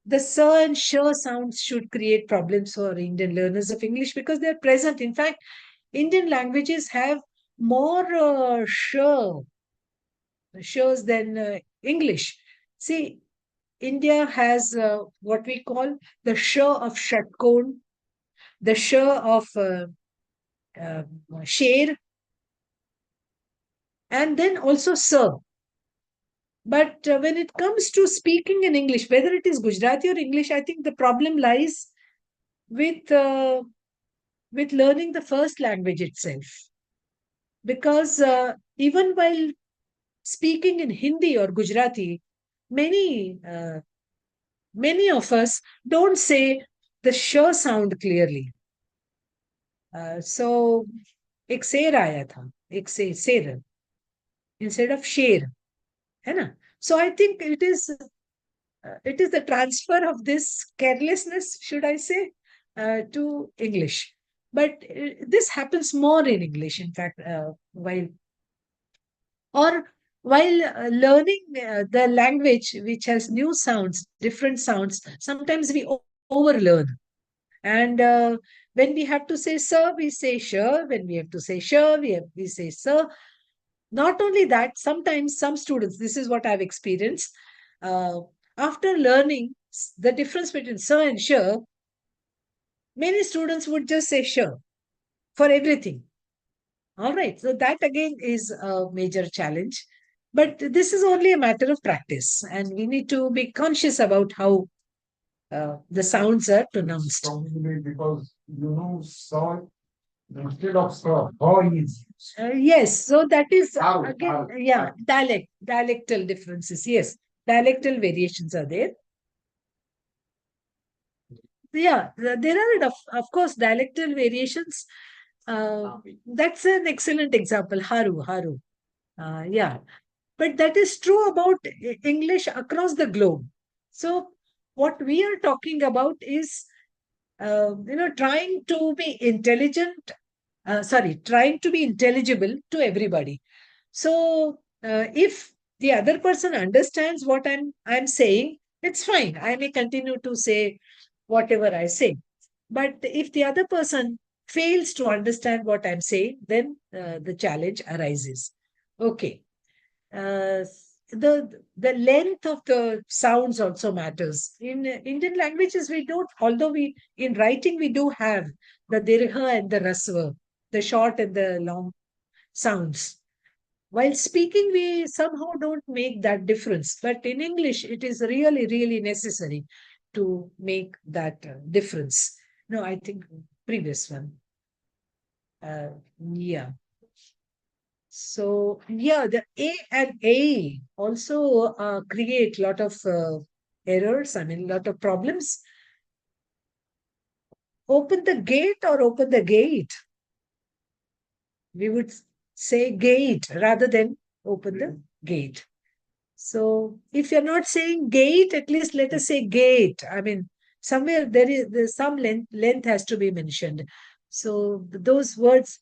the sir and sure sounds should create problems for Indian learners of English because they're present. In fact, Indian languages have more sures than English. See, India has what we call the sure of षट्कोण, the sure of uh, Sher, and then also sir. But when it comes to speaking in English, whether it is Gujarati or English, I think the problem lies with learning the first language itself. Because even while speaking in Hindi or Gujarati, many many of us don't say the sh sound clearly. So एक शेर आया था, एक शेर instead of शेर, है ना? So I think it is the transfer of this carelessness, should I say, to English. But this happens more in English, in fact, while learning the language which has new sounds, different sounds, sometimes we overlearn. And when we have to say sir, we say sure. When we have to say sure, we say sir. Not only that, sometimes some students, this is what I've experienced, after learning the difference between sir and sure, many students would just say sure for everything. All right, so that again is a major challenge. But this is only a matter of practice, and we need to be conscious about how the sounds are pronounced. Probably because saw instead of saw, how is Yes, so that is How, again, how, yeah, how. dialectal differences. Yes, dialectal variations are there. Yeah, there are, of course, dialectal variations. That's an excellent example, Haru. Yeah, but that is true about English across the globe. So what we are talking about is, trying to be intelligent, trying to be intelligible to everybody. So if the other person understands what I'm saying, it's fine. I may continue to say whatever I say. But if the other person fails to understand what I'm saying, then the challenge arises. Okay. Uh, the length of the sounds also matters. In Indian languages, we don't, although we in writing we do have the dirgha and the rasva, the short and the long sounds. While speaking, we somehow don't make that difference. But in English, it is really, really necessary to make that difference. No, I think previous one. Yeah. So yeah, the A and A also create a lot of errors. I mean, a lot of problems. Open the gate or open the gate. We would say gate rather than open the gate. So if you're not saying gate, at least let us say gate. I mean, somewhere there's some length has to be mentioned. So those words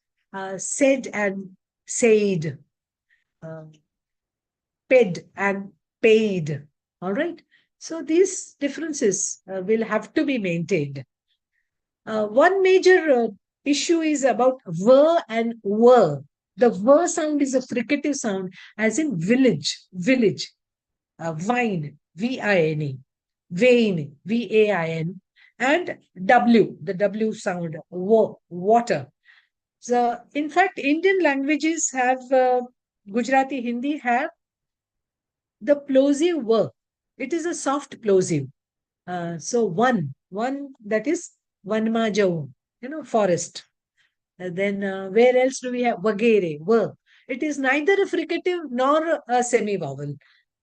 said and said, paid and paid. All right. So these differences will have to be maintained. One major issue is about ver and were. The ver sound is a fricative sound, as in village, vine, V-I-N-E, vein, V-A-I-N, and W, the W sound, water. So, in fact, Indian languages have, Gujarati, Hindi have the plosive ver. It is a soft plosive. So one that is Vanma Jau, forest. Then where else do we have Vagere, work? It is neither a fricative nor a semi-vowel.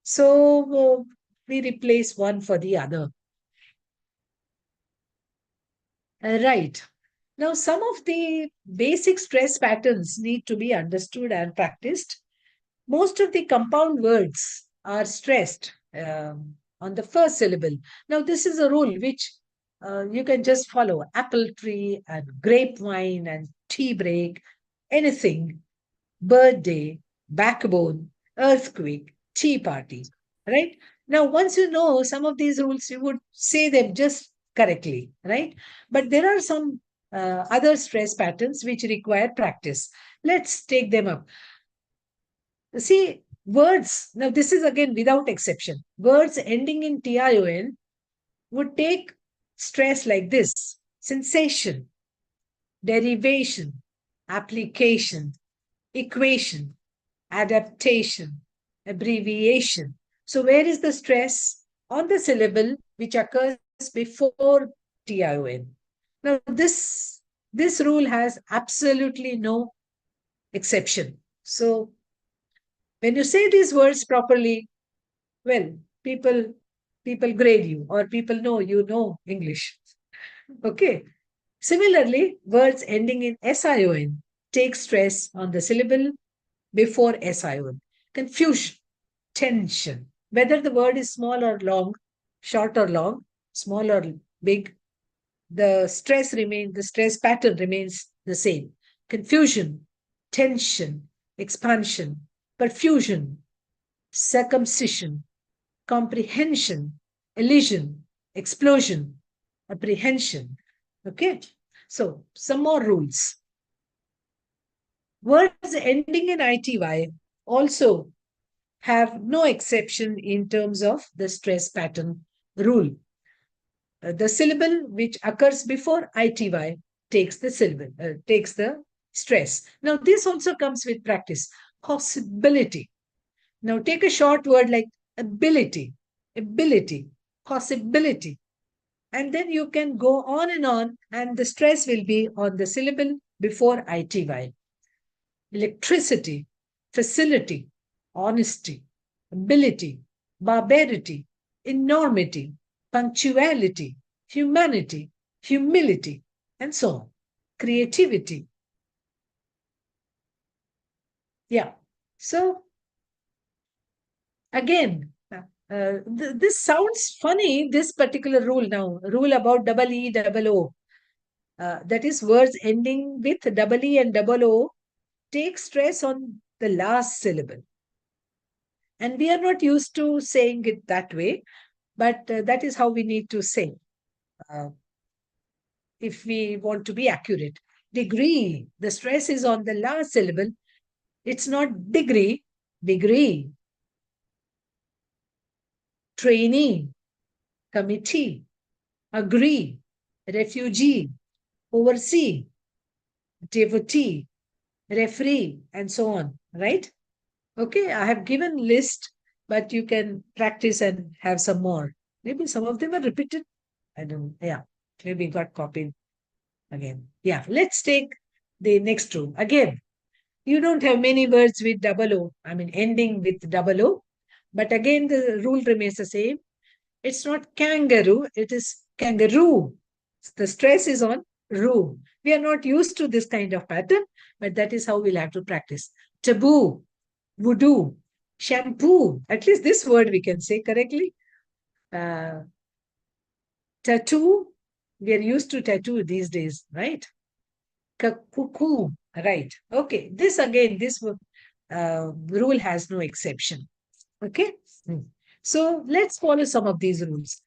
So we replace one for the other. Right. Now, some of the basic stress patterns need to be understood and practiced. Most of the compound words are stressed on the first syllable. Now, this is a rule which you can just follow. Apple tree and grapevine and tea break, anything, birthday, backbone, earthquake, tea party, right? Now, once you know some of these rules, you would say them just correctly, right? But there are some other stress patterns which require practice. Let's take them up. See, words, now this is again without exception. Words ending in TION would take stress like this: sensation, derivation, application, equation, adaptation, abbreviation. So, where is the stress? On the syllable which occurs before TION. Now, this rule has absolutely no exception. So, when you say these words properly, well, people grade you, or people know you know English. Okay. Similarly, words ending in SION take stress on the syllable before SION. Confusion, tension, whether the word is small or long, short or long, small or big, the stress pattern remains the same. Confusion, tension, expansion, perfusion, circumcision, comprehension, elision, explosion, apprehension. Okay, so some more rules. Words ending in ITY also have no exception in terms of the stress pattern rule. The syllable which occurs before ITY takes the stress. Now, this also comes with practice. Possibility. Now, take a short word like ability, possibility. And then you can go on, and the stress will be on the syllable before ITY. Electricity, facility, honesty, ability, barbarity, enormity, punctuality, humanity, humility, and so on. Creativity. Yeah. So, again, this sounds funny, this particular rule now, rule about double E, double O. That is, words ending with double E and double O take stress on the last syllable. And we are not used to saying it that way, but that is how we need to say if we want to be accurate. Degree, the stress is on the last syllable. It's not degree, degree. Trainee, committee, agree, refugee, oversee, devotee, referee, and so on, right? Okay, I have given list, but you can practice and have some more. Maybe some of them are repeated. I don't, yeah, maybe got copied again. Yeah, let's take the next rule. Again, you don't have many words with double O, I mean, ending with double O, but again, the rule remains the same. It's not kangaroo, it is kangaroo. The stress is on roo. We are not used to this kind of pattern, but that is how we'll have to practice. Taboo, voodoo, shampoo. At least this word we can say correctly. Tattoo, we are used to tattoo these days, right? Cuckoo, right? Okay, this again, this rule has no exception. Okay, so let's follow some of these rules.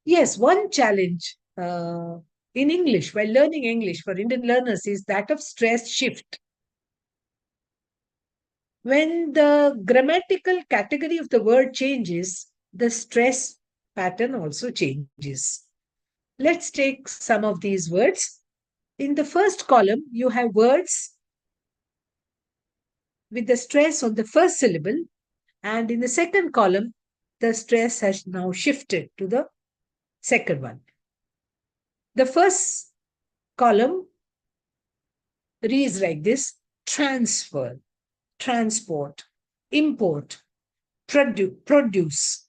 Yes, one challenge in English, while learning English for Indian learners, is that of stress shift. When the grammatical category of the word changes, the stress pattern also changes. Let's take some of these words. In the first column, you have words with the stress on the first syllable, and in the second column, the stress has now shifted to the second one. The first column reads like this: transfer, transport, import, produce,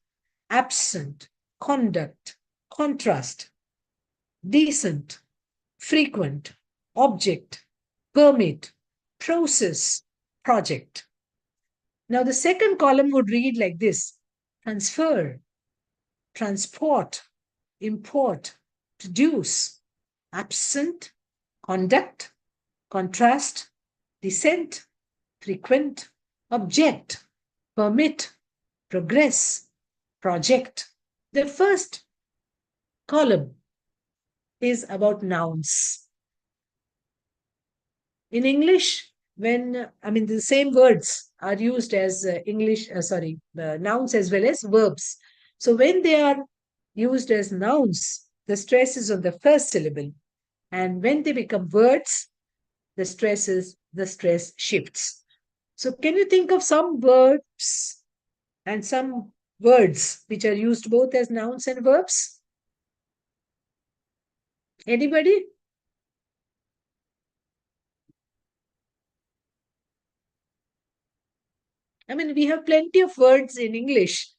absent, conduct, contrast, decent, frequent, object, permit, process, project. Now, the second column would read like this: transfer, transport, import, produce, absent, conduct, contrast, descent, frequent, object, permit, progress, project. The first column is about nouns. In English, when the same words are used as nouns as well as verbs. So when they are used as nouns, the stress is on the first syllable. And when they become words, the stress shifts. So can you think of some verbs and some words which are used both as nouns and verbs? Anybody? We have plenty of words in English